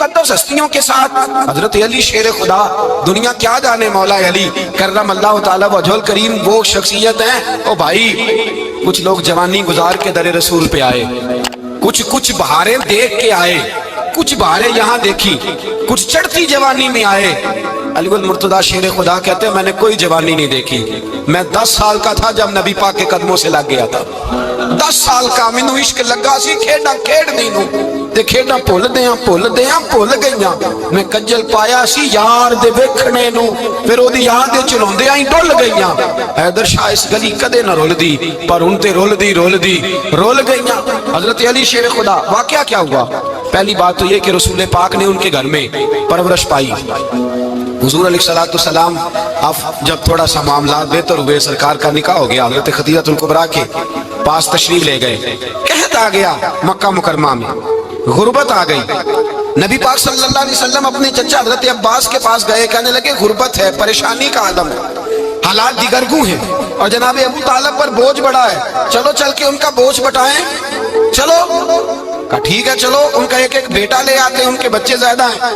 مقدس ہستیوں کے ساتھ حضرت علی شیر خدا، دنیا کیا جانے مولا علی کرم اللہ تعالی وجہ الکریم وہ شخصیت ہیں۔ او بھائی کچھ لوگ جوانی گزار کے در رسول پہ آئے، کچھ بہاریں دیکھ کے آئے، کچھ بہاریں یہاں دیکھی، کچھ چڑھتی جوانی میں آئے۔ علی المرتضیٰ شیر خدا کہتے ہیں میں نے کوئی جوانی نہیں دیکھی، میں 10 سال کا تھا جب نبی پاک کے قدموں سے لگ گیا تھا، 10 سال کا مینوں عشق لگا سی، کھیڈا کھیڈ دی نوں تے کھیڈا بھول گئیاں، میں کجل پایا سی یار دے ویکھنے نوں، پھر او دی یاد دے چلوندیاں ہی ڈل گئیاں۔ حیدر شاہ اس گلی کدے نہ رول دی، پر ان تے رول گئیاں۔ حضرت علی شیر خدا، واقعہ کیا ہوا؟ پہلی بات تو یہ کہ رسول پاک نے ان کے گھر میں پرورش پائی۔ حضور علیہ السلام اب جب تھوڑا سا معاملات بہتر ہوئے، سرکار کا نکاح ہو گیا، حضرت خدیجہ الکبریٰ کے پاس تشریف لے گئے۔ قحط آ گیا مکہ مکرمہ میں، غربت آ گئی۔ نبی پاک صلی اللہ علیہ وسلم اپنے چچا حضرت عباس کے پاس گئے، کہنے لگے غربت ہے، پریشانی کا عالم ہے، حالات دیگرگوں ہیں، اور جناب ابو طالب پر بوجھ بڑا ہے، چلو چل کے ان کا بوجھ بٹائیں۔ چلو کہا ٹھیک ہے، چلو ان کا ایک بیٹا لے آتے ہیں، ان کے بچے زیادہ ہیں،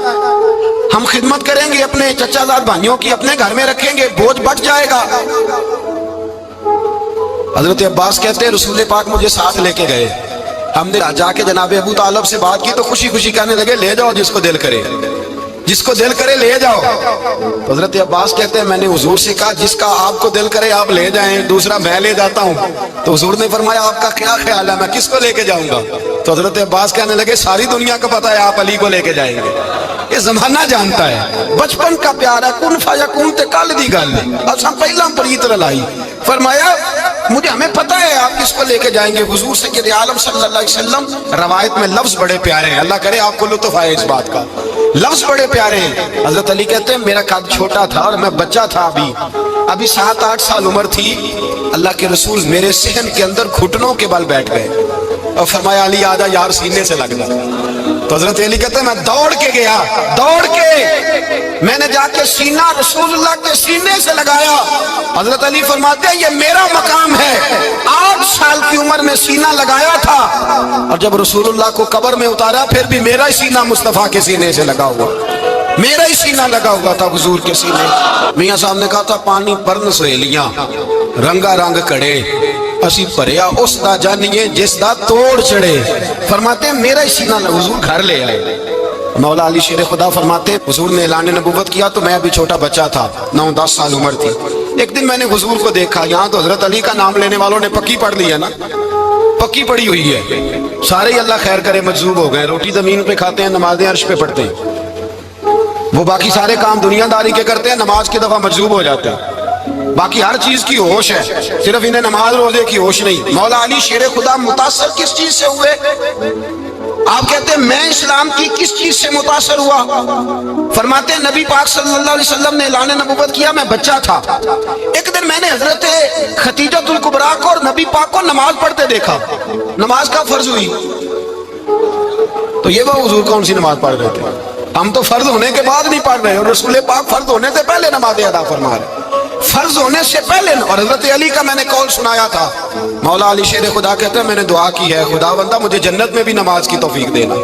ہم خدمت کریں گے اپنے چچا زاد بھائیوں کی، اپنے گھر میں رکھیں گے، بوجھ بٹ جائے گا۔ حضرت عباس کہتے ہیں رسول پاک مجھے ساتھ لے کے گئے، ہم نے جا کے جناب ابو طالب سے بات کی تو خوشی خوشی کہنے لگے لے جاؤ جس کو دل کرے لے جاؤ۔ تو حضرت عباس کہتے ہیں میں نے حضور سے کہا جس کا آپ کو دل کرے آپ لے جائیں، دوسرا میں لے جاتا ہوں۔ تو حضور نے فرمایا آپ کا کیا خیال ہے، میں کس کو لے کے جاؤں گا؟ تو حضرت عباس کہنے لگے ساری دنیا کو پتا ہے آپ علی کو لے کے جائیں گے، یہ زمانہ جانتا ہے، بچپن کا پیار ہے، کن فیکون تے کل دی گل اساں پہلا پریت رلائی۔ فرمایا ہمیں پتہ ہے آپ کس کو لے کے جائیں گے، حضور سید عالم صلی اللہ علیہ وسلم۔ روایت میں لفظ بڑے پیارے ہیں، اللہ کرے آپ کو لطف آئے اس بات کا، لفظ بڑے پیارے ہیں۔ حضرت علی کہتے ہیں میرا قد چھوٹا تھا اور میں بچہ تھا، ابھی 7-8 سال عمر تھی، اللہ کے رسول میرے صحن کے اندر گھٹنوں کے بل بیٹھ گئے اور فرمایا علی آجا یار سینے سے لگ جا۔ تو حضرت علی کہتے ہیں میں دوڑ کے گیا، میں نے جا کے سینہ رسول اللہ کے سینے سے لگایا۔ حضرت علی فرماتے ہیں یہ میرا مقام ہے، 8 سال کی عمر میں سینہ لگایا تھا، اور جب رسول اللہ کو قبر میں اتارا پھر بھی میرا ہی سینہ مصطفیٰ کے سینے سے لگا ہوا، میرا ہی سینہ لگا ہوا تھا حضور کے سینے۔ میاں صاحب نے کہا تھا پانی پرن سہیلیاں رنگا رنگ کڑے، اسی پریا اس دا جانیے جس دا توڑ چڑے۔ فرماتے ہیں میرا ہی سینہ حضور گھر لے آئے۔ مولا علی شیر خدا فرماتے حضور نے اعلان نبوت کیا تو میں ابھی چھوٹا بچہ تھا، 9-10 سال عمر تھی۔ ایک دن میں نے حضور کو دیکھا، یہاں تو حضرت علی کا نام لینے والوں نے پکی پڑھ لی ہے نا، پکی پڑی ہوئی ہے، سارے ہی اللہ خیر کرے مجذوب ہو گئے، روٹی زمین پہ کھاتے ہیں، نمازیں عرش پہ پڑھتے ہیں، وہ باقی سارے کام دنیا داری کے کرتے ہیں، نماز کی دفعہ مجذوب ہو جاتے ہیں، باقی ہر چیز کی ہوش ہے، صرف انہیں نماز روزے کی ہوش نہیں۔ مولا علی شیر خدا متاثر کس چیز سے ہوئے؟ آپ کہتے ہیں میں اسلام کی کس چیز سے متاثر ہوا؟ فرماتے ہیں نبی پاک صلی اللہ علیہ وسلم نے اعلان نبوت کیا، میں بچہ تھا، ایک دن میں نے حضرت خدیجہ الکبریٰ کو اور نبی پاک کو نماز پڑھتے دیکھا، نماز کا فرض ہوئی، تو یہ وہ حضور کون سی نماز پڑھ رہے تھے؟ ہم تو فرض ہونے کے بعد نہیں پڑھ رہے، اور رسول پاک فرض ہونے سے پہلے نماز ادا فرما رہے، فرض ہونے سے پہلے۔ اور حضرت علی کا میں نے قول سنایا تھا، مولا علی شیر خدا کہتے ہیں میں نے دعا کی ہے خدا بندہ مجھے جنت میں بھی نماز کی توفیق دینا،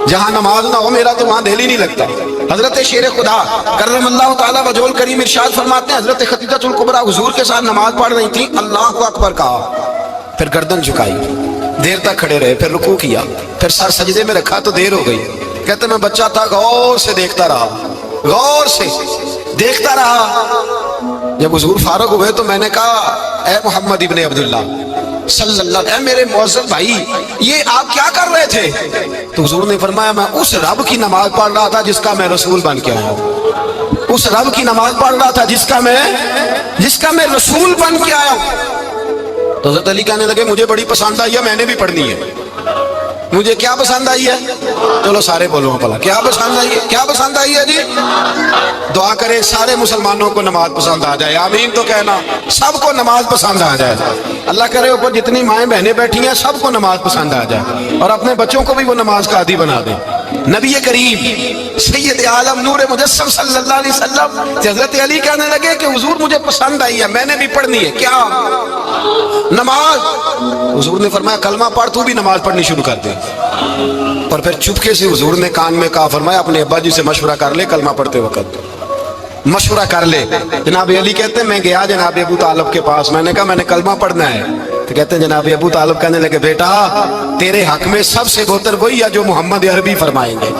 جہاں نماز نہ ہو میرا تو وہاں دل ہی نہیں لگتا۔ حضرت شیر خدا کرم اللہ تعالیٰ وجہ الکریم ارشاد فرماتے ہیں حضرت خدیجہ الکبریٰ حضور کے ساتھ نماز پڑھ رہی تھی، اللہ اکبر کہا، پھر گردن جھکائی، دیر تک کھڑے رہے، پھر رکوع کیا، پھر سر سجدے میں رکھا تو دیر ہو گئی۔ کہتے میں بچہ تھا، غور سے دیکھتا رہا، غور سے دیکھتا رہا۔ جب حضور فارغ ہوئے تو میں نے کہا اے محمد ابن عبداللہ صلی اللہ علیہ، اے میرے معزز بھائی یہ آپ کیا کر رہے تھے؟ تو حضور نے فرمایا میں اس رب کی نماز پڑھ رہا تھا جس کا میں رسول بن کے آیا ہوں، اس رب کی نماز پڑھ رہا تھا جس کا میں رسول بن کے آیا ہوں۔ تو حضرت علی کہنے لگے مجھے بڑی پسند آئی ہے، میں نے بھی پڑھنی ہے۔ مجھے کیا پسند آئی ہے؟ چلو سارے بولو پلا کیا پسند آئی ہے؟ کیا پسند آئی ہے جی؟ دعا کرے سارے مسلمانوں کو نماز پسند آ جائے، آمین تو کہنا، سب کو نماز پسند آ جائے، اللہ کرے اوپر جتنی مائیں بہنیں بیٹھی ہیں سب کو نماز پسند آ جائے، اور اپنے بچوں کو بھی وہ نماز کا عادی بنا دیں۔ نبی کریم سید عالم نور مجسم صلی اللہ علیہ وسلم حضرت علی کہنے لگے کہ حضور مجھے پسند آئی ہے، میں نے بھی پڑھنی ہے۔ کیا؟ نماز۔ حضور نے فرمایا کلمہ پڑھ، تو بھی نماز پڑھنی شروع کر دے۔ اور پھر چپکے سے حضور نے کان میں کہا، فرمایا اپنے ابا جی سے مشورہ کر لے کلمہ پڑھتے وقت، مشورہ کر لے۔ جناب علی کہتے ہیں میں گیا جناب ابو طالب کے پاس، میں نے کہا میں نے کلمہ پڑھنا ہے، تو کہتے ہیں جناب ابو طالب کہنے لگے بیٹا تیرے حق میں سب سے بہتر وہی ہے جو محمد عربی فرمائیں گے،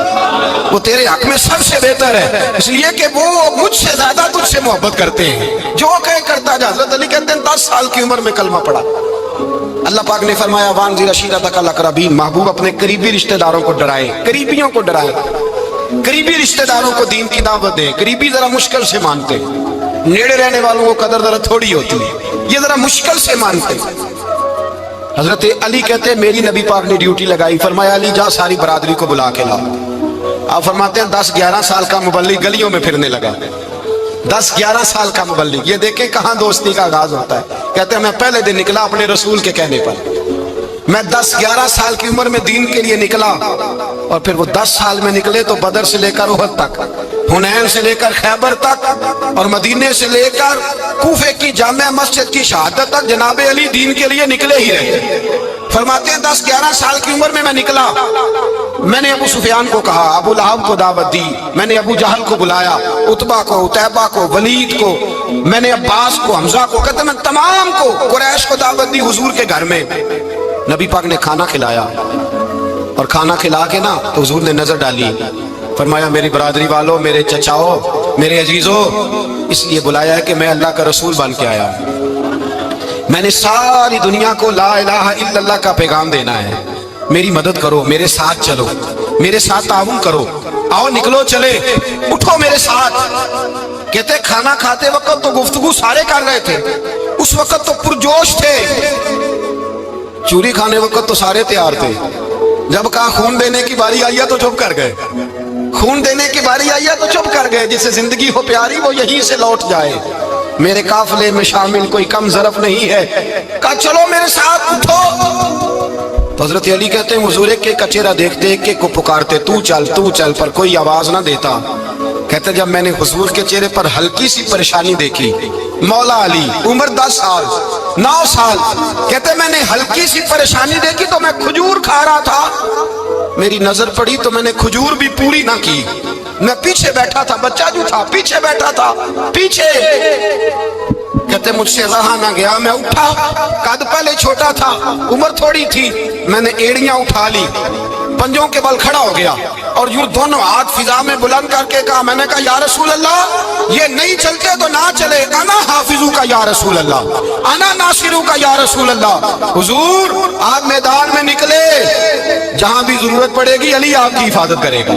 وہ تیرے حق میں سب سے بہتر ہے، اس لیے کہ وہ مجھ سے زیادہ تجھ سے محبت کرتے ہیں، جو کہے کرتا جا۔ حضرت علی کہتے ہیں 10 سال کی عمر میں کلمہ پڑھا۔ اللہ پاک نے فرمایا وانذر عشیرتک الاقربین، محبوب اپنے قریبی رشتہ داروں کو ڈرائے، قریبیوں کو ڈرائے، قریبی رشتہ داروں کو دین کی دعوت دیں۔ قریبی ذرا مشکل سے مانتے، نیڑے رہنے والوں کو قدر ذرا تھوڑی ہوتی ہے، یہ ذرا مشکل سے مانتے۔ حضرت علی کہتے ہیں میری نبی پاک نے ڈیوٹی لگائی، فرمایا علی جا ساری برادری کو بلا کے لا۔ آپ فرماتے ہیں 10-11 سال کا مبلغ گلیوں میں پھرنے لگا، 10-11 سال کا مبلغ۔ یہ دیکھیں کہاں دوستی کا آغاز ہوتا ہے۔ کہتے ہیں میں پہلے دن نکلا اپنے رسول کے کہنے پر، میں 10-11 سال کی عمر میں دین کے لیے نکلا، اور پھر وہ 10 سال میں نکلے تو بدر سے لے کر احد تک، حنین سے لے کر خیبر تک، اور مدینے سے لے کر کوفے کی جامع مسجد کی شہادت تک جناب علی دین کے لیے نکلے ہی رہے۔ فرماتے ہیں 10-11 سال کی عمر میں میں نکلا، میں نے ابو سفیان کو کہا، ابو لہب کو دعوت دی، میں نے ابو جہل کو بلایا، عتبہ کو، عتیبہ کو، ولید کو، میں نے عباس کو، حمزہ کو، کہتے میں تمام کو، قریش کو دعوت دی حضور کے گھر میں۔ نبی پاک نے کھانا کھلایا، اور کھانا کھلا کے نا تو حضور نے نظر ڈالی، فرمایا میری برادری والوں، میرے چچاؤ، میرے عزیزوں، اس لیے بلایا ہے کہ میں اللہ کا رسول بن کے آیا ہوں، میں نے ساری دنیا کو لا الہ الا اللہ کا پیغام دینا ہے، میری مدد کرو، میرے ساتھ چلو، میرے ساتھ تعاون کرو، آؤ نکلو چلے، اٹھو میرے ساتھ۔ کہتے کھانا کھاتے وقت تو گفتگو سارے کر رہے تھے، اس وقت تو پرجوش تھے، چوری کھانے وقت تو سارے تیار تھے، جب کہا خون دینے کی باری آئی ہے تو چپ کر گئے، خون دینے کی باری آئی ہے تو چپ کر گئے، جسے زندگی ہو پیاری وہ یہیں سے لوٹ جائے، میرے قافلے میں شامل کوئی کم ظرف نہیں ہے، کہا چلو میرے ساتھ اٹھو۔ تو حضرت علی کہتے ہیں حضور ایک کا چہرہ دیکھتے ایک کو پکارتے تو چل پر کوئی آواز نہ دیتا۔ کہتے جب میں نے حضور کے چہرے پر ہلکی سی پریشانی دیکھی، مولا علی عمر 10 سال 9 سال، کہتے میں نے ہلکی سی پریشانی دیکھی تو میں کھجور کھا رہا تھا، میری نظر پڑی تو میں نے کھجور بھی پوری نہ کی، میں پیچھے بیٹھا تھا، بچہ جو تھا پیچھے بیٹھا تھا، پیچھے۔ کہتے مجھ سے رہا نہ گیا، میں اٹھا، قد پہلے چھوٹا تھا، عمر تھوڑی تھی، میں نے ایڑیاں اٹھا لی، پنجوں کے بل کھڑا ہو گیا، اور یوں دونوں ہاتھ فضا میں بلند کر کے کہا، میں نے کہا یا رسول اللہ یہ نہیں چلتے تو نہ چلے، انا حافظو کا یا رسول اللہ، انا ناصرو کا یا رسول اللہ۔ حضور آپ میدان میں نکلے، جہاں بھی ضرورت پڑے گی علی آپ کی حفاظت کرے گا،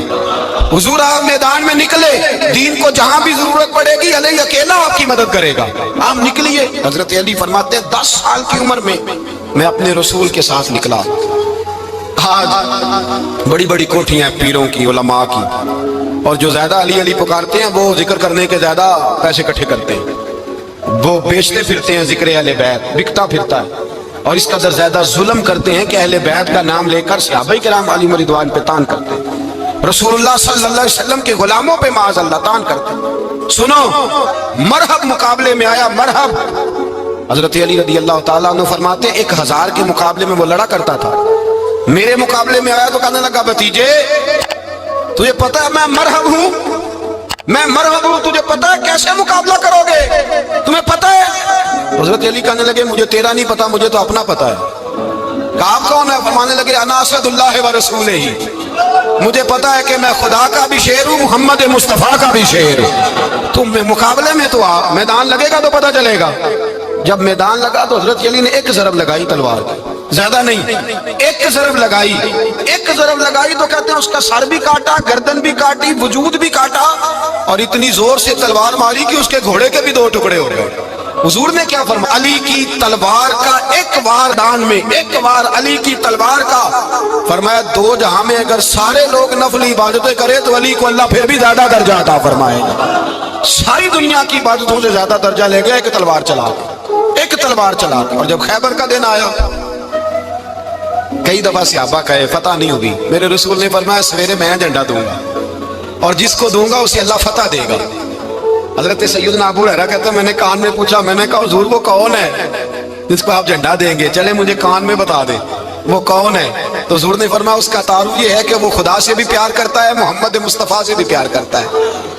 حضور آپ میدان میں نکلے، دین کو جہاں بھی ضرورت پڑے گی علی اکیلا آپ کی مدد کرے گا، آپ نکلیے۔ حضرت علی فرماتے ہیں 10 سال کی عمر میں اپنے رسول کے ساتھ نکلا۔ آج بڑی بڑی کوٹھیاں پیروں کی، علماء کی، اور جو زیادہ علی علی پکارتے ہیں وہ ذکر کرنے کے زیادہ پیسے اکٹھے کرتے ہیں، وہ بیچتے پھرتے ہیں ذکر اہل بیت، بکتا پھرتا ہے، اور اس قدر زیادہ ظلم کرتے ہیں کہ اہل بیت کا نام لے کر صحابہ کرام علیہم رضوان پہ تان کرتے ہیں، رسول اللہ صلی اللہ علیہ وسلم کے غلاموں پہ معاذ اللہ تان کرتے ہیں۔ سنو مرحب مقابلے میں آیا، مرحب۔ حضرت علی رضی اللہ تعالیٰ عنہ فرماتے 1000 کے مقابلے میں وہ لڑا کرتا تھا، میرے مقابلے میں آیا تو کہنے لگا بھتیجے تجھے پتا ہے میں مرحب ہوں، تجھے پتا ہے کیسے مقابلہ کرو گے، تمہیں پتا ہے؟ حضرت علی کہنے لگے مجھے تیرا نہیں پتا، مجھے تو اپنا پتا ہے۔ کہا آپ کون ہے؟ فرمانے لگے انا اسد اللہ و رسولہ، مجھے پتا ہے کہ میں خدا کا بھی شیر ہوں، محمد مصطفیٰ کا بھی شیر ہوں، تم مقابلے میں تو آ، میدان لگے گا تو پتا چلے گا۔ جب میدان لگا تو حضرت علی نے ایک ضرب لگائی تلوار کی، زیادہ نہیں، ایک ضرب لگائی تو کہتے ہیں اس کا سر بھی کاٹا، گردن بھی کاٹی، وجود بھی کاٹا، اور اتنی زور سے تلوار ماری کہ اس کے گھوڑے کے بھی 2 ٹکڑے ہو گئے۔ حضور نے کیا فرمایا؟ علی کی تلوار کا ایک وار دان میں، ایک وار علی کی تلوار کا، فرمایا 2 جہاں میں اگر سارے لوگ نفل عبادتیں کرے تو علی کو اللہ پھر بھی زیادہ درجہ عطا فرمائے گا، ساری دنیا کی عبادتوں سے زیادہ درجہ لے گیا ایک تلوار چلا کے۔ اور جب خیبر کا دن آیا، کئی دفعہ صحابہ کہے فتح نہیں ہوگی، میرے رسول نے فرمایا سویرے میں جھنڈا دوں گا اور جس کو دوں گا اسے اللہ فتح دے گا۔ حضرت سیدنا ابو ہریرہ کہتے ہیں میں نے کان میں پوچھا، میں نے کہا حضور وہ کون ہے جس کو آپ جھنڈا دیں گے؟ چلے مجھے کان میں بتا دیں وہ کون ہے۔ تو حضور نے فرمایا اس کا تعارف یہ ہے کہ وہ خدا سے بھی پیار کرتا ہے، محمد مصطفیٰ سے بھی پیار کرتا ہے۔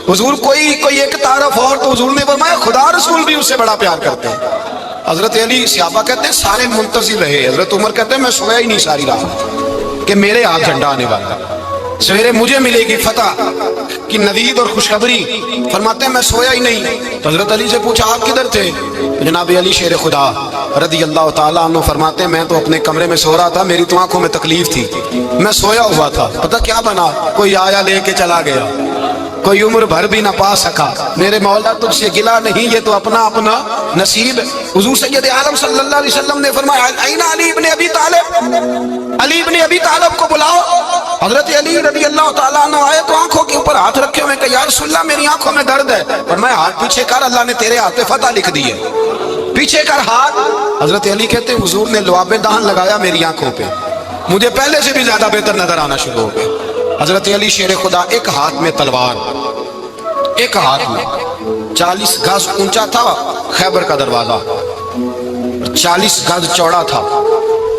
حضور کوئی ایک تعارف اور، تو حضور نے فرمایا خدا رسول بھی اس سے بڑا پیار کرتے ہیں۔ حضرت علی صحابہ کہتے ہیں سارے منتظر رہے، حضرت عمر کہتے ہیں میں سویا ہی نہیں ساری رات کہ میرے ہاتھ جھنڈا آنے والا، سویرے مجھے ملے گی فتح کی نوید اور خوشخبری۔ فرماتے ہیں میں سویا ہی نہیں۔ تو حضرت علی سے پوچھا آپ کدھر تھے؟ جناب علی شیر خدا رضی اللہ تعالیٰ عنہ فرماتے ہیں میں تو اپنے کمرے میں سو رہا تھا، میری تو آنکھوں میں تکلیف تھی، میں سویا ہوا تھا، پتہ کیا بنا، کوئی آیا لے کے چلا گیا، کوئی عمر بھر بھی نہ پا سکا۔ میرے مولا تجھ سے گلا نہیں، یہ تو اپنا اپنا نصیب۔ حضور سید عالم صلی اللہ علیہ وسلم نے فرمایا این علی ابن ابی طالب، علی ابن ابی طالب کو بلاؤ۔ حضرت علی رضی اللہ تعالیٰ عنہ آئے تو آنکھوں کے اوپر ہاتھ رکھے ہوئے کہ یا رسول اللہ میری آنکھوں میں درد ہے، فرمایا ہاتھ پیچھے کر، اللہ نے تیرے ہاتھ پہ فتح لکھ دی ہے، پیچھے کر ہاتھ۔ حضرت علی کہتے ہیں حضور نے لعاب دہن لگایا میری آنکھوں پہ، مجھے پہلے سے بھی زیادہ بہتر نظر آنا شروع ہو گیا۔ حضرت علی شیر خدا ایک ہاتھ میں تلوار، ایک ہاتھ میں 40 گز اونچا تھا خیبر کا دروازہ، 40 گز چوڑا تھا۔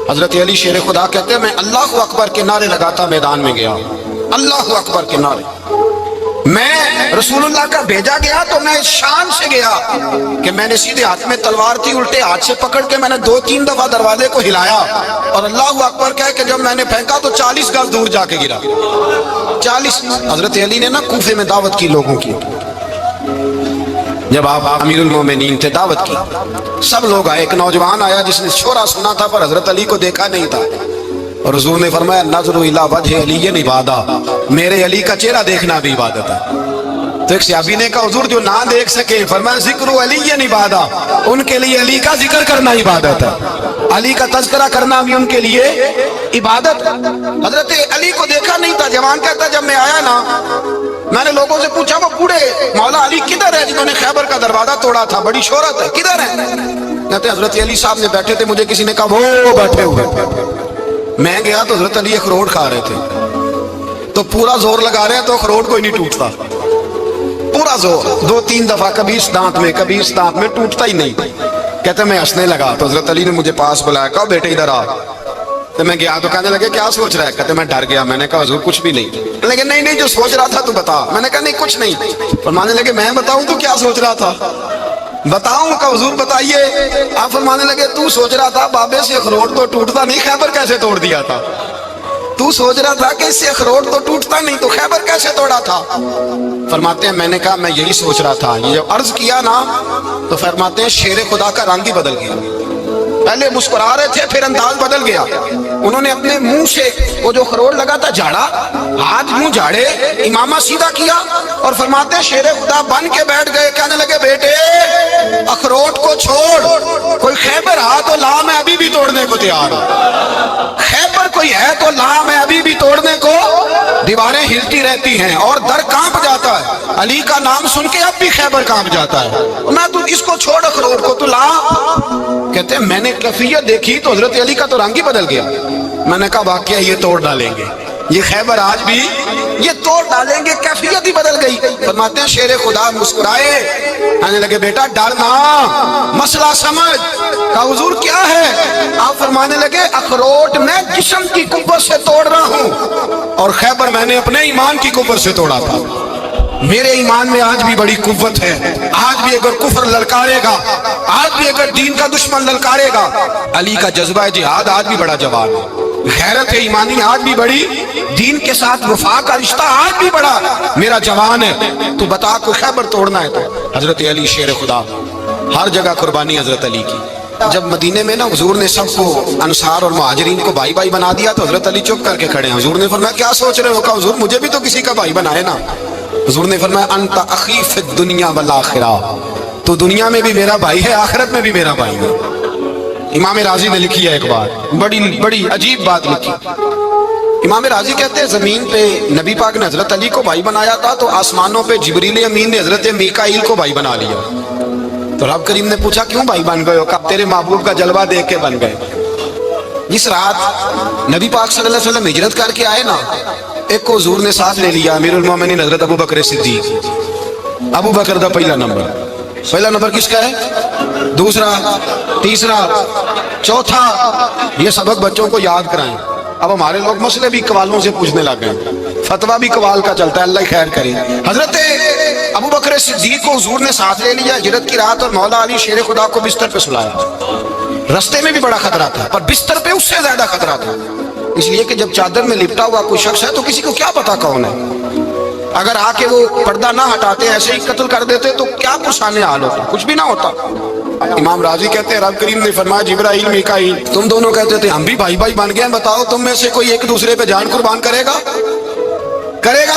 حضرت علی شیر خدا کہتے ہیں میں اللہ اکبر کے نعرے لگاتا میدان میں گیا، اللہ اکبر کے نعرے۔ میں رسول اللہ کا بھیجا گیا تو میں شان سے گیا کہ میں نے سیدھے ہاتھ میں تلوار تھی، الٹے ہاتھ سے پکڑ کے میں نے 2-3 دفعہ دروازے کو ہلایا اور اللہ اکبر کہہ کہ جب میں نے پھینکا تو 40 گز دور جا کے گرا، 40۔ حضرت علی نے نا کوفے میں دعوت کی لوگوں کی، جب آپ امیر المومنین تھے دعوت کی، سب لوگ آئے، ایک نوجوان آیا جس نے شورا سنا تھا پر حضرت علی کو دیکھا نہیں تھا، اور حضور نے فرمایا نظر الی وجہ علی عبادہ، میرے علی کا چہرہ دیکھنا بھی عبادت ہے۔ تو ایک صحابی نے کہا حضور جو نہ دیکھ سکے، فرمایا ذکر علی عبادہ، ان کے لیے علی کا ذکر کرنا عبادت ہے، علی کا تذکرہ کرنا بھی ان کے لیے عبادت۔ حضرت علی کو دیکھا نہیں تھا، جوان کہتا جب میں آیا نا میں نے لوگوں سے پوچھا وہ بوڑھے مولا علی کدھر ہے جنہوں نے خیبر کا دروازہ توڑا تھا، بڑی شہرت ہے، کدھر ہے؟ کہتے حضرت علی صاحب نے بیٹھے تھے، مجھے کسی نے کہا وہ بیٹھے ہوئے۔ میں گیا تو حضرت علی اخروٹ کھا رہے تھے، تو پورا زور لگا رہے ہیں تو اخروٹ کوئی نہیں ٹوٹتا، پورا زور 2-3 دفعہ، کبھی اس دانت میں کبھی اس دانت میں، ٹوٹتا ہی نہیں۔ کہتے میں ہنسنے لگا تو حضرت علی نے مجھے پاس بلایا، کہا بیٹے ادھر آ۔ تو میں گیا تو کہنے لگے کیا سوچ رہا ہے؟ کہتے میں ڈر گیا، میں نے کہا حضور کچھ بھی نہیں۔ لیکن نہیں جو سوچ رہا تھا تو بتا۔ میں نے کہا نہیں کچھ نہیں۔ فرمانے لگے میں بتاؤں تو کیا سوچ رہا تھا؟ بتاؤں کہ حضور بتائیے۔ آپ فرمانے لگے تو سوچ رہا تھا بابے سے اخروٹ تو ٹوٹتا نہیں، خیبر کیسے توڑ دیا تھا؟ تو سوچ رہا تھا کہ اس سے اخروٹ تو ٹوٹتا نہیں تو خیبر کیسے توڑا تھا؟ فرماتے ہیں میں نے کہا میں یہی سوچ رہا تھا۔ یہ جب عرض کیا نا تو فرماتے ہیں شیر خدا کا رنگ ہی بدل گیا، پہلے مسکرا رہے تھے پھر انداز بدل گیا۔ انہوں نے اپنے منہ سے وہ جو اخروٹ لگا تھا جھاڑا، ہاتھ منہ جھاڑے، امامہ سیدھا کیا اور فرماتے ہیں شیر خدا بن کے بیٹھ گئے، کہنے لگے بیٹے اخروٹ کو چھوڑ، کوئی خیبر ہاتھ تو لا میں ابھی بھی توڑنے کو تیار ہوں، خیبر کوئی ہے تو لا میں ابھی بھی توڑنے کو۔ دیواریں ہلتی رہتی ہیں اور در کانپ جاتا ہے، علی کا نام سن کے اب بھی خیبر کانپ جاتا ہے، میں تو اس کو چھوڑ اخروٹ کو تو لا۔ کہتے ہیں میں نے کیفیت دیکھی تو حضرت علی کا تو رنگ ہی بدل گیا۔ میں نے کہا واقعہ یہ توڑ ڈالیں گے، یہ خیبر آج بھی یہ توڑ ڈالیں گے، کیفیت ہی بدل گئی۔ فرماتے ہیں شیر خدا مسکرائے، کہنے لگے بیٹا ڈرنا، مسئلہ سمجھ۔ کہا حضور کیا ہے؟ آپ فرمانے لگے اخروٹ میں جسم کی قوت سے توڑ رہا ہوں اور خیبر میں نے اپنے ایمان کی قوت سے توڑا تھا۔ میرے ایمان میں آج بھی بڑی قوت ہے، آج بھی اگر کفر للکارے گا، آج بھی اگر دین کا دشمن للکارے گا، علی کا جذبہ جہاد آج بھی بڑا جوان ہے، غیرت ایمانی آج بھی بڑی، دین کے ساتھ وفا کا رشتہ آج بھی بڑا میرا جوان ہے۔ تو بتا کوئی خیبر توڑنا ہے تو حضرت علی شیر خدا، ہر جگہ قربانی حضرت علی کی۔ جب مدینے میں نا حضور نے سب کو انصار اور مہاجرین کو بھائی بھائی بنا دیا تو حضرت علی چپ کر کے کھڑے ہیں۔ حضور نے فرمایا کیا سوچ رہے ہو؟ کہا حضور مجھے بھی تو کسی کا بھائی بنائے نا۔ حضور نے فرمایا انت اخی فی الدنیا والآخرہ، تو دنیا میں بھی میرا بھائی ہے، آخرت میں بھی میرا بھائی ہے۔ امام راضی نے لکھی ہے ایک بات، بڑی عجیب بات لکھی۔ امام راضی کہتے ہیں زمین پہ نبی پاک نے حضرت علی کو بھائی بنایا تھا تو آسمانوں پہ جبریل امین نے حضرت میکائیل کو بھائی بنا لیا۔ تو رب کریم نے پوچھا کیوں بھائی بن گئے ہو؟ کہا تیرے محبوب کا جلوہ دیکھ کے بن گئے۔ جس رات نبی پاک صلی اللہ علیہ وسلم ہجرت کر کے آئے نا، ایک کو حضور نے ساتھ لے لیا، امیر المومنین حضرت ابو بکر صدیق۔ ابو بکر دا پہلا نمبر کس کا ہے؟ دوسرا، تیسرا، چوتھا۔ یہ سبق بچوں کو یاد کرائیں۔ اب ہمارے لوگ مسئلے بھی قوالوں سے پوچھنے لگ گئے، فتویٰ بھی قوال کا چلتا ہے، اللہ خیر کرے۔ حضرت ابو بکر صدیق کو حضور نے ساتھ لے لیا ہجرت کی رات، اور مولا علی شیر خدا کو بستر پہ سلایا۔ رستے میں بھی بڑا خطرہ تھا، پر بستر پہ اس سے زیادہ خطرہ تھا، اس لیے کہ جب چادر میں لپٹا ہوا کوئی شخص ہے تو کسی کو کیا پتا کون ہے، اگر آ کے وہ پردہ نہ ہٹاتے ایسے ہی قتل کر دیتے تو کیا پرسانے حال ہوتا، کچھ بھی نہ ہوتا۔ امام راضی کہتے ہیں رب کریم نے فرمایا جبرائیل میکائیل تم دونوں کہتے تھے ہم بھی بھائی بھائی بن گئے ہیں، بتاؤ تم میں سے کوئی ایک دوسرے پہ جان قربان کرے گا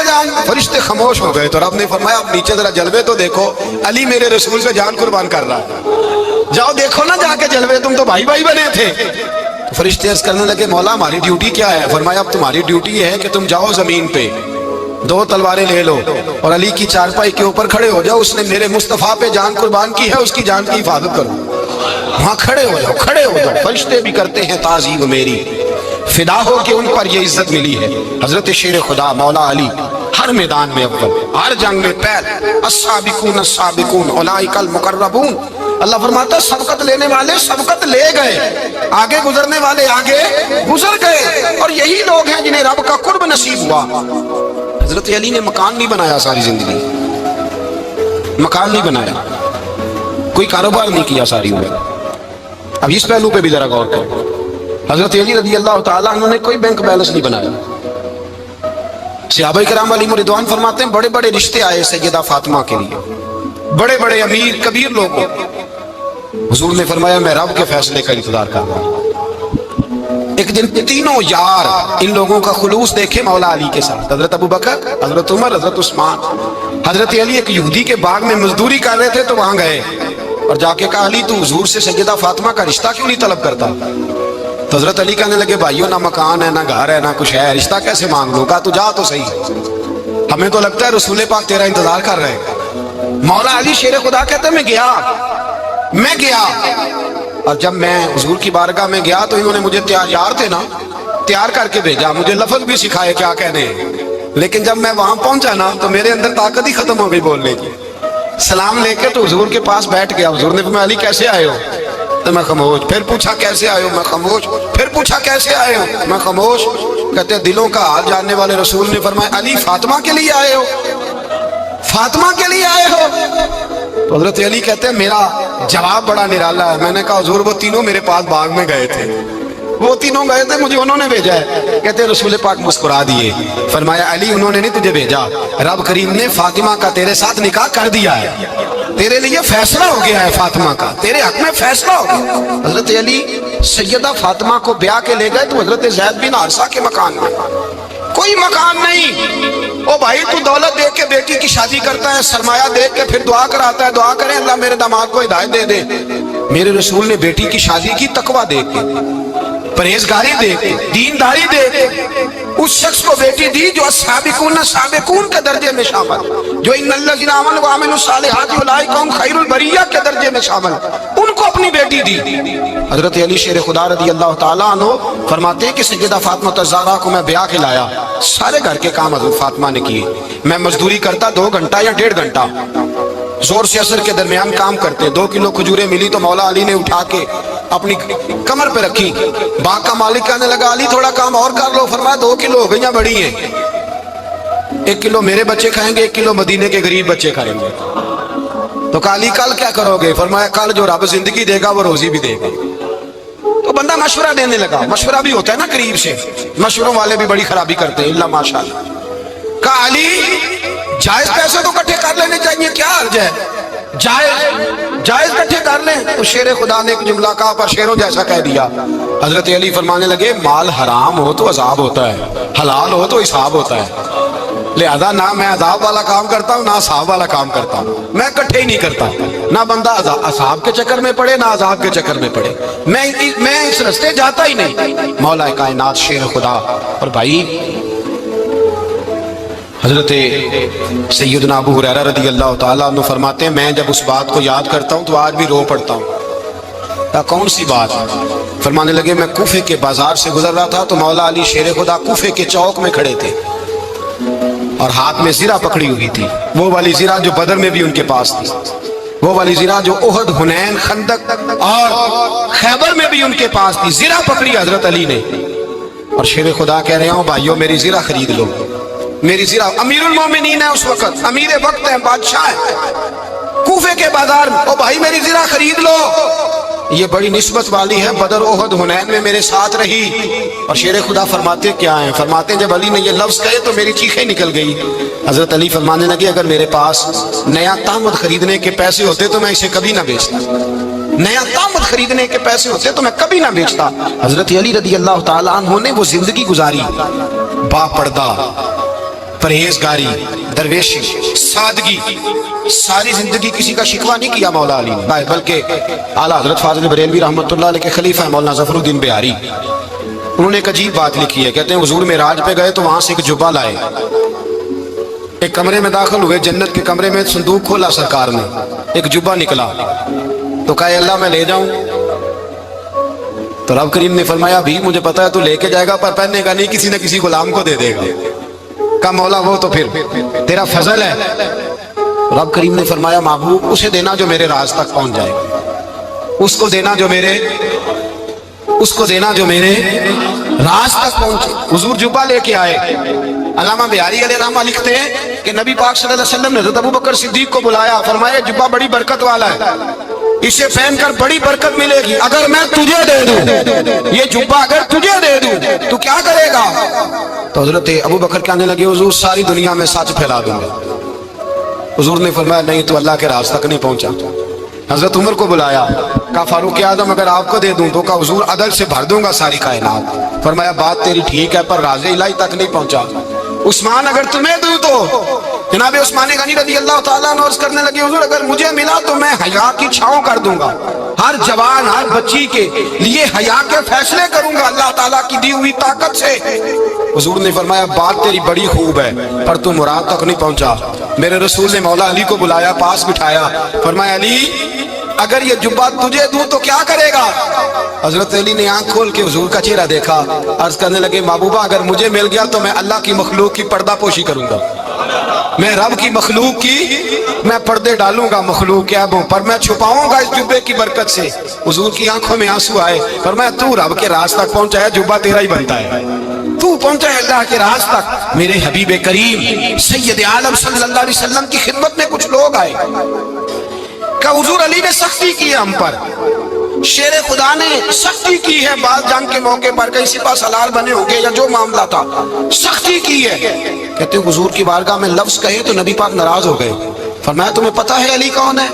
جان؟ فرشتے خاموش ہو گئے تو رب نے فرمایا اب نیچے ذرا جلوے تو دیکھو، علی میرے رسول سے جان قربان کر رہا ہے، جاؤ دیکھو نا جا کے جلوے، تم تو بھائی بھائی بنے تھے۔ تو فرشتے عرض کرنے لگے مولا ہماری ڈیوٹی کیا ہے؟ فرمایا اب تمہاری ڈیوٹی یہ ہے کہ تم جاؤ زمین پہ، دو تلواریں لے لو اور علی کی چارپائی کے اوپر کھڑے ہو جاؤ، اس نے میرے مصطفیٰ پہ جان قربان کی ہے، اس کی جان کی حفاظت کرو۔ وہاں کھڑے ہو جاؤ۔ فرشتے بھی کرتے ہیں تعظیم میری، فدا ہو کہ ان پر یہ عزت ملی ہے۔ حضرت شیر خدا مولا علی ہر میدان میں اول، ہر جنگ میں پہل، السابقون السابقون اولئک المقربون۔ اللہ فرماتا ہے سبقت لینے والے سبقت لے گئے، آگے گزرنے والے آگے گزر گئے، اور یہی لوگ ہیں جنہیں رب کا قرب نصیب ہوا۔ حضرت علی نے مکان نہیں بنایا، ساری زندگی مکان نہیں بنایا، کوئی کاروبار نہیں کیا ساری عمر۔ اب اس پہلو پہ بھی ذرا غور کرو، حضرت علی رضی اللہ تعالیٰ انہوں نے کوئی بینک بیلنس نہیں بنایا۔ صحابہ کرام علیہم رضوان فرماتے ہیں بڑے بڑے رشتے آئے سیدہ فاطمہ کے لیے، بڑے بڑے امیر کبیر لوگوں، حضور نے فرمایا میں رب کے فیصلے کا انتظار کر رہا ہوں۔ ایک دن تینوں یار ان لوگوں کا خلوص دیکھے مولا علی کے ساتھ، حضرت ابو بکر، حضرت عمر، حضرت عثمان۔ حضرت علی ایک یہودی کے باغ میں مزدوری کر رہے تھے تو وہاں گئے اور جا کے کہا علی تو حضور سے سیدہ فاطمہ کا رشتہ کیوں نہیں طلب کرتا؟ تو حضرت علی کہنے لگے بھائیو نہ مکان ہے نہ گھر ہے نہ کچھ ہے، رشتہ کیسے مانگ لوں؟ کہا تو جا تو صحیح، ہمیں تو لگتا ہے رسول پاک تیرا انتظار کر رہے ہیں۔ مولا علی شیر خدا کہتے ہیں میں گیا اور جب میں حضور کی بارگاہ میں گیا تو انہوں نے مجھے یار تھے نا تیار کر کے بھیجا، مجھے لفظ بھی سکھائے کیا کہنے ہیں، لیکن جب میں وہاں پہنچا نا تو میرے اندر طاقت ہی ختم ہو گئی بولنے کی۔ سلام لے کے تو حضور کے پاس بیٹھ گیا، حضور نے فرمایا علی کیسے آئے ہو؟ تو میں خاموش، پھر پوچھا کیسے آئے ہو؟ میں خاموش، پھر پوچھا کیسے آئے ہو؟ میں خاموش۔ کہتے ہیں دلوں کا حال جاننے والے رسول نے فرمایا علی فاطمہ کے لیے آئے ہو؟ فاطمہ کے لیے آئے ہو؟ تو حضرت علی کہتے ہیں میرا جواب بڑا نرالا ہے، میں نے کہا حضور وہ تینوں میرے پاس باغ میں گئے تھے، وہ تینوں گئے تھے، مجھے انہوں نے بھیجا ہے۔ کہتے ہیں رسول پاک مسکرا دیے، فرمایا علی انہوں نے نہیں تجھے بھیجا، رب کریم نے فاطمہ کا تیرے ساتھ نکاح کر دیا ہے، تیرے لیے فیصلہ ہو گیا ہے فاطمہ کا، تیرے حق میں فیصلہ ہو گیا۔ حضرت علی سیدہ فاطمہ کو بیاہ کے لے گئے تو حضرت زید بن حارثہ کے مکان میں، کوئی مکان نہیں۔ او بھائی تو دولت دیکھ کے بیٹی کی شادی کرتا ہے، سرمایہ دیکھ کے پھر دعا کراتا ہے، دعا کریں اللہ میرے داماد کو ہدایت دے دے۔ میرے رسول نے بیٹی کی شادی کی تقویٰ دیکھ کے، پرہیزگاری دیکھ کے، دینداری دیکھ کے، اس شخص کو بیٹی دی جو السابقون السابقون کے درجے میں شامل، جو ان الذین آمنوا وعملوا الصالحات اولئک هم خیر البریہ کے درجے میں شامل، ان کو اپنی بیٹی دی۔ حضرت علی شیر خدا رضی اللہ تعالیٰ عنہ فرماتے ہیں کہ سیدہ فاطمہ الزہرا کو میں بیاہ کے لایا، سارے گھر کے کام حضرت فاطمہ نے کیے، میں مزدوری کرتا 2 گھنٹہ یا 1.5 گھنٹہ، زور سے عصر کے درمیان کام کرتے، 2 کلو کھجوریں ملی تو مولا علی نے اٹھا کے اپنی کمر پہ رکھی، باغ کا مالک کہنے لگا علی تھوڑا کام اور کر لو، فرمایا 2 کلو ہو گئیاں بڑی ہیں، 1 کلو میرے بچے کھائیں گے، 1 کلو مدینے کے غریب بچے کھائیں گے۔ تو کہا علی کل کیا کرو گے؟ فرمایا کل جو رب زندگی دے گا وہ روزی بھی دے گا۔ تو بندہ مشورہ دینے لگا، مشورہ بھی ہوتا ہے نا قریب سے، مشوروں والے بھی بڑی خرابی کرتے ہیں اللہ ماشاءاللہ۔ کہا علی جائز پیسے تو کٹھے کر لینے چاہیے، کیا حرج ہے، جائز کٹھے کر لیں۔ تو شیر خدا نے ایک جملہ کہا پر شیروں جیسا کہہ دیا۔ حضرت علی فرمانے لگے مال حرام ہو تو عذاب ہوتا ہے، حلال ہو تو حساب ہوتا ہے، لہذا نہ میں عذاب والا کام کرتا ہوں نہ حساب والا کام کرتا ہوں، میں کٹھے ہی نہیں کرتا، نہ بندہ عذاب کے چکر میں پڑے نہ عذاب کے چکر میں پڑے، میں اس رستے جاتا ہی نہیں۔ مولا کائنات شیر خدا۔ اور بھائی حضرت سیدنا ابو ہریرہ رضی اللہ تعالیٰ عنہ فرماتے ہیں میں جب اس بات کو یاد کرتا ہوں تو آج بھی رو پڑتا ہوں۔ کون سی بات؟ فرمانے لگے میں کوفے کے بازار سے گزر رہا تھا تو مولا علی شیر خدا کوفے کے چوک میں کھڑے تھے اور ہاتھ میں زرہ پکڑی ہوئی تھی، وہ والی زرہ جو بدر میں بھی ان کے پاس تھی، وہ والی زرہ جو احد، حنین، خندق اور خیبر میں بھی ان کے پاس تھی۔ زرہ پکڑی حضرت علی نے اور شیر خدا کہہ رہے ہوں بھائیو میری زرہ خرید لو، میری زرہ۔ امیر المومنین ہے اس وقت، امیر وقت ہے، بادشاہ ہے کوفے کے بازار میں، او بھائی میری زرہ خرید لو، یہ بڑی نسبت والی ہے، بدر، احد، حنین میں میرے ساتھ رہی۔ اور شیر خدا فرماتے کیا ہیں؟ فرماتے ہیں جب علی نے یہ لفظ کہے تو میری چیخیں نکل گئی۔ حضرت علی فرمانے لگے اگر میرے پاس نیا تامت خریدنے کے پیسے ہوتے تو میں اسے کبھی نہ بیچتا، نیا تامت خریدنے کے پیسے ہوتے تو میں کبھی نہ بیچتا۔ حضرت علی رضی اللہ تعالیٰ عنہ نے وہ زندگی گزاری، با پردہ، پرہیزگاری، درویشی، سادگی، ساری زندگی کسی کا شکوہ نہیں کیا مولا علی نے، بلکہ اعلیٰ حضرت فاضل بریلوی رحمۃ اللہ علیہ کے خلیفہ مولانا ظفر الدین بہاری، انہوں نے ایک عجیب بات لکھی ہے، کہتے ہیں حضور معراج پہ گئے تو وہاں سے ایک جبہ لائے، ایک کمرے میں داخل ہوئے، جنت کے کمرے میں صندوق کھولا سرکار نے، ایک جبہ نکلا تو کہا اللہ میں لے جاؤں؟ تو رب کریم نے فرمایا بھی مجھے پتا ہے تو لے کے جائے گا پر پہننے کا نہیں، کسی نہ کسی غلام کو دے دے گا۔ کہا مولا وہ تو پھر تیرا فضل ہے۔ رب کریم نے فرمایا محبوب اسے دینا جو میرے راز تک پہنچ جائے، اس کو دینا جو میرے راز تک پہنچے۔ حضور جبہ لے کے آئے۔ علامہ بہاری علیہ رحمہ لکھتے ہیں کہ نبی پاک صلی اللہ علیہ وسلم نے حضرت ابوبکر صدیق کو بلایا، فرمایا جبہ بڑی برکت والا ہے، اسے پہن کر بڑی برکت ملے گی، اگر میں تجھے دے دوں یہ جبہ، اگر تجھے دے دوں تو کیا کرے گا؟ تو حضرت ابوبکر کہنے لگے حضور ساری دنیا میں سچ پھیلا دوں گا۔ حضور نے فرمایا نہیں تو اللہ کے راز تک نہیں پہنچا۔ حضرت عمر کو بلایا، کہا فاروق اعظم اگر آپ کو دے دوں تو کہا حضور عدل سے بھر دوں گا ساری کائنات۔ فرمایا بات تیری ٹھیک ہے پر راز الہی تک نہیں پہنچا۔ عثمان اگر تمہیں دوں تو جناب عثمان غنی رضی اللہ تعالیٰ عنہ عرض کرنے لگے حضور اگر مجھے ملا تو میں حیا کی چھاؤں کر دوں گا، ہر جوان ہر بچی کے لیے حیا کے فیصلے کروں گا اللہ تعالیٰ کی دی ہوئی طاقت سے۔ حضور نے فرمایا بات تیری بڑی خوب ہے پر تو مراد تک نہیں پہنچا۔ میرے رسول نے مولا علی کو بلایا، پاس بٹھایا، فرمایا علی اگر یہ جبہ تجھے دوں تو کیا کرے گا؟ حضرت علی نے آنکھ کھول کے حضور کا چہرہ دیکھا، عرض کرنے لگے محبوبہ اگر مجھے مل گیا تو میں اللہ کی مخلوق کی پردہ پوشی کروں گا، میں رب کی مخلوق کی میں پردے ڈالوں گا مخلوق کے عیبوں پر، میں چھپاؤں گا اس جبے کی برکت سے۔ حضور کی آنکھوں میں آنسو آئے، فرمایا تو رب کے راز تک پہنچا ہے، جبہ تیرا ہی بنتا ہے، تو پہنچا ہے اللہ کے راز تک۔ میرے حبیب کریم سید عالم صلی اللہ علیہ وسلم کی خدمت میں کچھ لوگ آئے کہ حضور علی نے سختی کی ہے ہم پر، شیر خدا نے سختی کی ہے، بعض جنگ کے موقع پر کہیں سپاہ سالار بنے ہوں گے یا جو معاملہ تھا سختی کی ہے۔ کہتے ہیں حضور کی بارگاہ میں لفظ کہے تو نبی پاک ناراض ہو گئے، فرمایا تمہیں پتا ہے علی کون ہے؟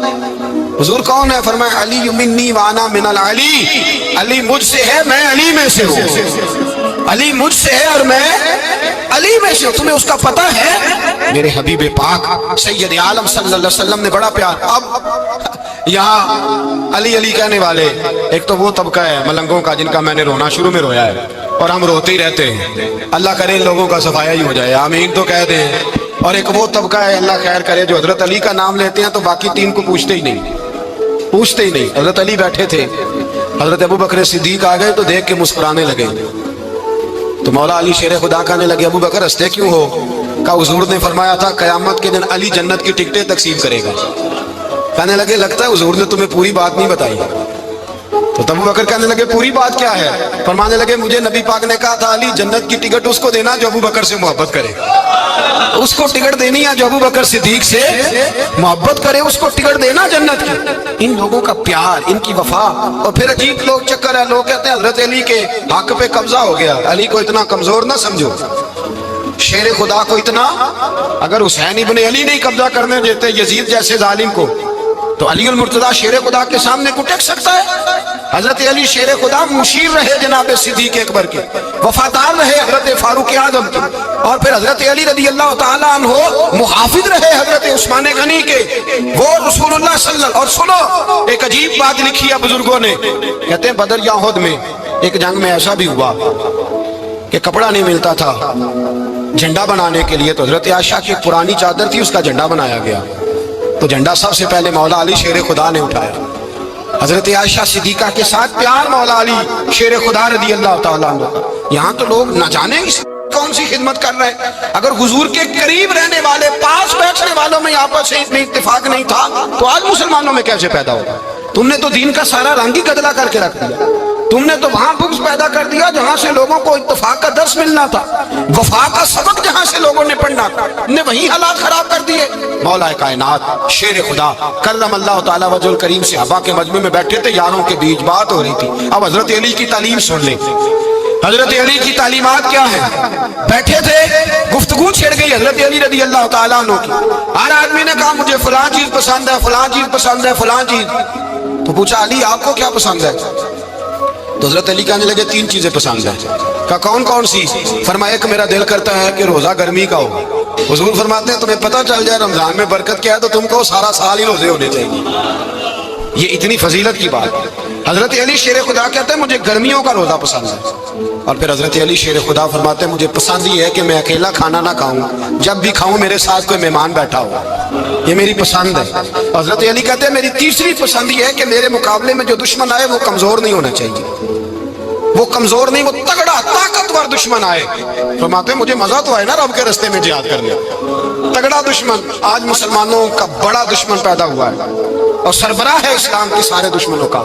حضور کون ہے؟ فرمایا علی منی وانا من العلی، علی مجھ سے ہے میں علی میں سے ہوں، علی مجھ سے ہے اور میں علی میں سے ہوں، تمہیں اس کا پتہ ہے؟ میرے حبیب پاک سید عالم صلی اللہ علیہ وسلم نے بڑا پیار۔ اب یہاں علی علی کہنے والے ایک تو وہ طبقہ ہے ملنگوں کا جن کا میں نے رونا شروع میں رویا ہے اور ہم روتے ہی رہتے ہیں، اللہ کرے ان لوگوں کا صفایا ہی ہو جائے، آمین تو کہہ دیں۔ اور ایک وہ طبقہ ہے اللہ خیر کرے جو حضرت علی کا نام لیتے ہیں تو باقی تین کو پوچھتے ہی نہیں۔ حضرت علی بیٹھے تھے، حضرت ابوبکر صدیق آ گئے تو دیکھ کے مسکرانے لگے، تو مولا علی شیر خدا کہنے لگے ابوبکر ہنستے کیوں ہو؟ کہا حضور نے فرمایا تھا قیامت کے دن علی جنت کی ٹکٹیں تقسیم کرے گا۔ کہنے لگے لگتا ہے حضور نے تمہیں پوری بات نہیں بتائی۔ تو ابو بکر کہنے لگے پوری بات کیا ہے؟ فرمانے لگے مجھے نبی پاک نے کہا تھا علی جنت کی ٹکٹ اس کو دینا جو ابو بکر سے محبت کرے، اس کو ٹکٹ دینی ہے جو ابو بکر صدیق سے محبت کرے، اس کو ٹکٹ دینا جنت کی۔ ان لوگوں کا پیار، ان کی وفا۔ اور پھر عجیب لوگ چکر ہے، لوگ کہتے ہیں حضرت علی کے حق پہ قبضہ ہو گیا، علی کو اتنا کمزور نہ سمجھو، شیر خدا کو اتنا، اگر حسین ابن علی نہیں قبضہ کرنے دیتے یزید جیسے ظالم کو تو علی المرتضیٰ شیر خدا کے سامنے کو ٹک سکتا ہے؟ حضرت علی شیر خدا مشیر رہے جناب صدیق اکبر کے، وفادار رہے حضرت فاروق اعظم کے، اور پھر حضرت علی رضی اللہ تعالیٰ عنہ محافظ رہے حضرت عثمان غنی کے، وہ رسول اللہ صلی اللہ علیہ وسلم۔ اور سنو ایک عجیب بات لکھی ہے بزرگوں نے، کہتے ہیں بدر یا احد میں ایک جنگ میں ایسا بھی ہوا کہ کپڑا نہیں ملتا تھا جھنڈا بنانے کے لیے، تو حضرت عائشہ کی ایک پرانی چادر تھی، اس کا جھنڈا بنایا گیا، تو جھنڈا سب سے پہلے مولا علی شیر خدا نے اٹھایا، حضرت عائشہ صدیقہ کے ساتھ پیار مولا علی شیر خدا رضی اللہ تعالیٰ عنہ کا۔ یہاں تو لوگ نہ جانے کون سی خدمت کر رہے ہیں۔ اگر حضور کے قریب رہنے والے، پاس بیٹھنے والوں میں آپس میں اتفاق نہیں تھا تو آج مسلمانوں میں کیسے پیدا ہوگا؟ تم نے تو دین کا سارا رنگ ہی گدلا کر کے رکھ دیا۔ تم نے تو وہاں بغض پیدا کر دیا جہاں سے لوگوں کو اتفاق کا درس ملنا تھا، وفا کا سبق جہاں سے لوگوں نے پڑھنا تھا، نے وہی حالات خراب کر دیے۔ مولا کائنات شیر خدا کرم اللہ تعالیٰ وجہ الکریم صحابہ کے مجمع میں بیٹھے تھے، یاروں کے بیچ بات ہو رہی تھی۔ اب حضرت علی کی تعلیم سن لیں، حضرت علی کی تعلیمات کیا ہیں۔ بیٹھے تھے، گفتگو چھڑ گئی حضرت علی رضی اللہ تعالیٰ عنہ کی۔ ہر آدمی نے کہا مجھے فلاں چیز پسند ہے، فلاں چیز پسند ہے، فلاں چیز۔ تو پوچھا علی آپ کو کیا پسند ہے؟ تو حضرت علی کہنے لگے 3 چیزیں پسند ہیں۔ کہا کون کون سی؟ فرمایا کہ میرا دل کرتا ہے کہ روزہ گرمی کا ہو۔ حضور فرماتے ہیں تمہیں پتہ چل جائے رمضان میں برکت کیا ہے تو تم کو سارا سال ہی روزے ہونے چاہیے۔ یہ اتنی فضیلت کی بات ہے۔ حضرت علی شیر خدا کہتے ہیں مجھے گرمیوں کا روزہ پسند ہے۔ اور پھر حضرت علی شیر خدا فرماتے ہیں مجھے پسند یہ ہے کہ میں اکیلا کھانا نہ کھاؤں، جب بھی کھاؤں میرے ساتھ کوئی مہمان بیٹھا ہو، یہ میری پسند ہے۔ حضرت علی کہتے ہیں میری تیسری پسند یہ ہے کہ میرے مقابلے میں جو دشمن آئے وہ کمزور نہیں ہونا چاہیے، وہ کمزور نہیں، وہ تگڑا طاقتور دشمن آئے۔ فرماتے ہیں مجھے مزہ تو آئے نا رب کے رستے میں جہاد کرنے۔ تگڑا دشمن، آج مسلمانوں کا بڑا دشمن پیدا ہوا ہے اور سربراہ ہے اسلام کے سارے دشمنوں کا،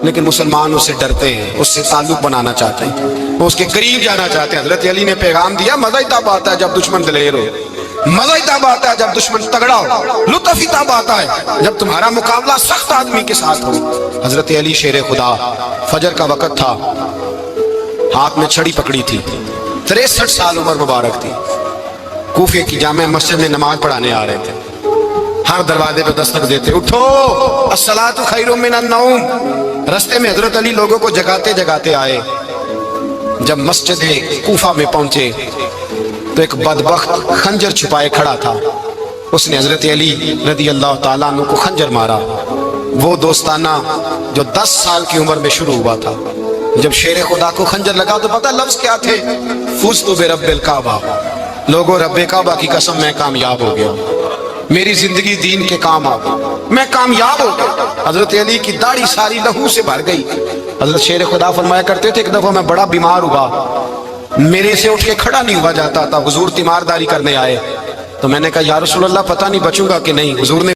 لیکن مسلمان اس سے ڈرتے ہیں، اس سے تعلق بنانا چاہتے ہیں، وہ اس کے قریب جانا چاہتے ہیں۔ حضرت علی نے پیغام دیا مزہ ہی تب آتا ہے جب دشمن دلیر ہو، مزہ ہی تب آتا ہے جب دشمن تگڑا ہو، لطف ہی تب آتا ہے جب تمہارا مقابلہ سخت آدمی کے ساتھ ہو۔ حضرت علی شیر خدا، فجر کا وقت تھا، ہاتھ میں چھڑی پکڑی تھی، 63 سال عمر مبارک تھی، کوفے کی جامع مسجد میں نماز پڑھانے آ رہے تھے۔ ہر دروازے پہ دستک دیتے، اٹھو الصلاۃ خیر من النوم۔ رستے میں حضرت علی لوگوں کو جگاتے جگاتے آئے۔ جب مسجد کوفہ میں پہنچے تو ایک بدبخت خنجر چھپائے کھڑا تھا، اس نے حضرت علی رضی اللہ تعالیٰ عنہ کو خنجر مارا۔ وہ دوستانہ جو 10 سال کی عمر میں شروع ہوا تھا، جب شیر خدا کو خنجر لگا تو پتہ لفظ کیا تھے؟ فزت برب الکعبہ، لوگوں رب کعبہ کی قسم میں کامیاب ہو گیا، میری زندگی دین کے کام آ گئی، میں کامیاب ہو گیا۔ حضرت علی کی داڑھی ساری لہو سے بھر گئی۔ حضرت شیر خدا فرمایا کرتے تھے ایک دفعہ میں بڑا بیمار ہوا، میرے سے اٹھ کے کھڑا نہیں ہوا جاتا تھا، حضور تیمارداری کرنے آئے تو میں نے کہا یا رسول اللہ پتہ نہیں بچوں گا کہ نہیں۔ حضور نے